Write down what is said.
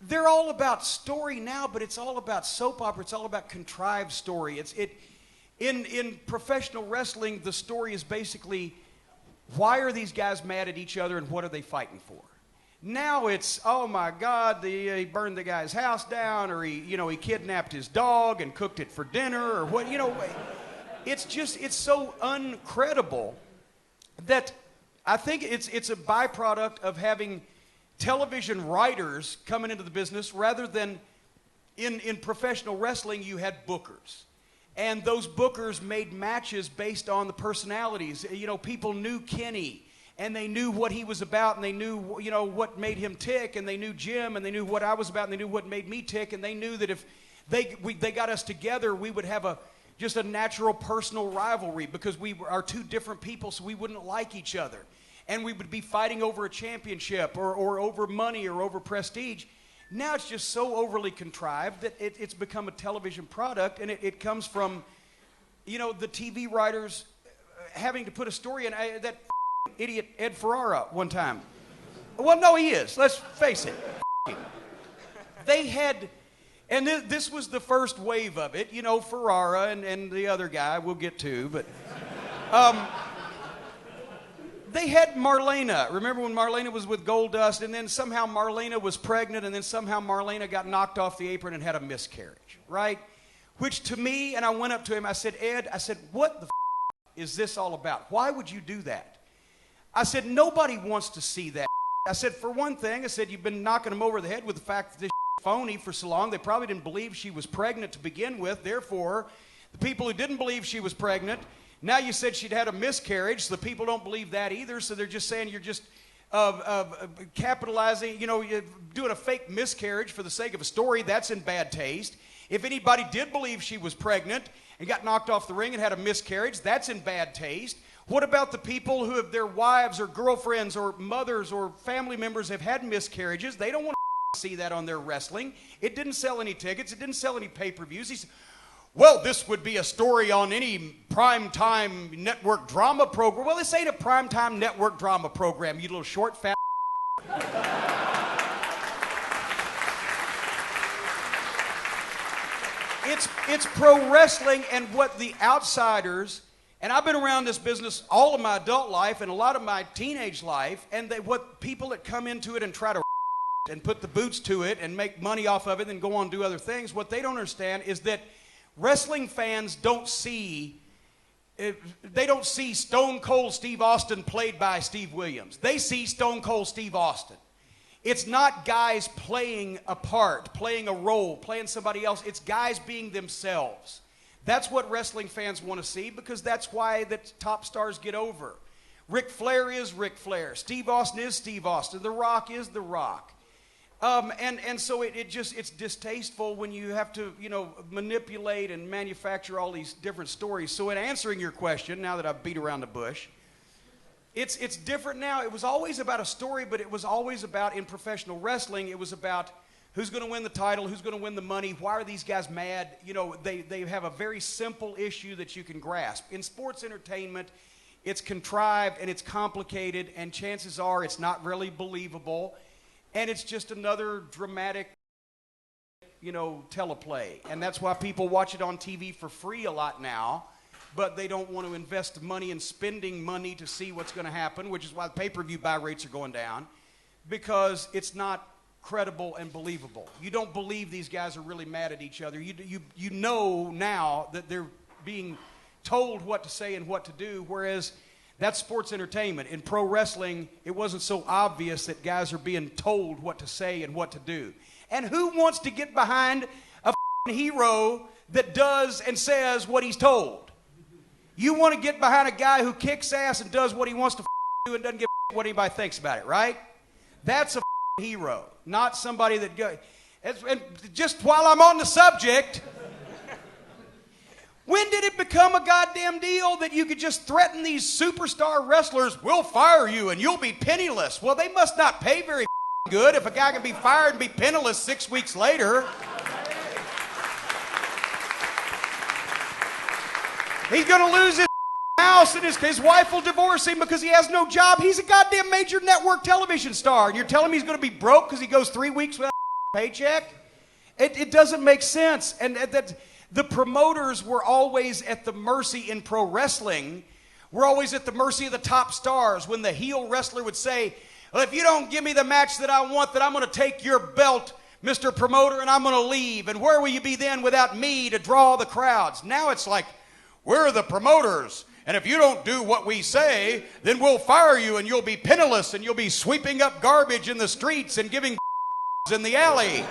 they're all about story now, but it's all about soap opera. It's all about contrived story. In professional wrestling, the story is basically, why are these guys mad at each other and what are they fighting for? Now it's, oh my God, he burned the guy's house down, or he kidnapped his dog and cooked it for dinner, or what, it's so uncredible that I think it's a byproduct of having television writers coming into the business, rather than in professional wrestling you had bookers. And those bookers made matches based on the personalities. People knew Kenny, and they knew what he was about, and they knew, what made him tick, and they knew Jim, and they knew what I was about, and they knew what made me tick, and they knew that if they got us together, we would have just a natural personal rivalry, because we are two different people, so we wouldn't like each other. And we would be fighting over a championship or over money or over prestige. Now it's just so overly contrived that it's become a television product, and it comes from, the TV writers having to put a story in. That idiot Ed Ferrara one time. Well, no, he is. Let's face it. They had, and this was the first wave of it. Ferrara and the other guy we'll get to, but they had Marlena. Remember when Marlena was with Goldust, and then somehow Marlena was pregnant, and then somehow Marlena got knocked off the apron and had a miscarriage, right? Which to me, and I went up to him, I said, Ed, what the is this all about? Why would you do that? I said, nobody wants to see that. I said, for one thing, you've been knocking them over the head with the fact that this phony for so long. They probably didn't believe she was pregnant to begin with. Therefore, the people who didn't believe she was pregnant, now you said she'd had a miscarriage, so the people don't believe that either, so they're just saying you're just capitalizing, you're doing a fake miscarriage for the sake of a story. That's in bad taste. If anybody did believe she was pregnant and got knocked off the ring and had a miscarriage, that's in bad taste. What about the people who have their wives or girlfriends or mothers or family members have had miscarriages? They don't want to see that on their wrestling. It didn't sell any tickets. It didn't sell any pay-per-views. He said, well, this would be a story on any primetime network drama program. Well, this ain't a primetime network drama program, you little short, fat. It's pro wrestling, and what the outsiders, and I've been around this business all of my adult life and a lot of my teenage life, and what people that come into it and try to and put the boots to it and make money off of it and go on and do other things, what they don't understand is that wrestling fans don't see Stone Cold Steve Austin played by Steve Williams. They see Stone Cold Steve Austin. It's not guys playing a part, playing a role, playing somebody else. It's guys being themselves. That's what wrestling fans want to see, because that's why the top stars get over. Ric Flair is Ric Flair. Steve Austin is Steve Austin. The Rock is The Rock. And so it's distasteful when you have to, manipulate and manufacture all these different stories. So in answering your question, now that I've beat around the bush, it's different now. It was always about a story, but it was always about, in professional wrestling, it was about who's going to win the title, who's going to win the money, why are these guys mad? They have a very simple issue that you can grasp. In sports entertainment, it's contrived and it's complicated, and chances are it's not really believable. And it's just another dramatic, teleplay. And that's why people watch it on TV for free a lot now, but they don't want to invest money in spending money to see what's going to happen, which is why the pay-per-view buy rates are going down, because it's not credible and believable. You don't believe these guys are really mad at each other. You know now that they're being told what to say and what to do, whereas that's sports entertainment. In pro wrestling, it wasn't so obvious that guys are being told what to say and what to do. And who wants to get behind a hero that does and says what he's told? You want to get behind a guy who kicks ass and does what he wants to do and doesn't give a what anybody thinks about it, right? That's a hero, not somebody that goes. And just while I'm on the subject, when did it become a goddamn deal that you could just threaten these superstar wrestlers, we'll fire you and you'll be penniless? Well, they must not pay very good if a guy can be fired and be penniless 6 weeks later. He's going to lose his house and his wife will divorce him because he has no job. He's a goddamn major network television star. And you're telling me he's going to be broke because he goes 3 weeks without paycheck? It doesn't make sense. And that the promoters were always at the mercy in pro wrestling. We're always at the mercy of the top stars. When the heel wrestler would say, well, if you don't give me the match that I want, then I'm going to take your belt, Mr. Promoter, and I'm going to leave. And where will you be then without me to draw the crowds? Now it's like, we're the promoters. And if you don't do what we say, then we'll fire you and you'll be penniless and you'll be sweeping up garbage in the streets and giving in the alley.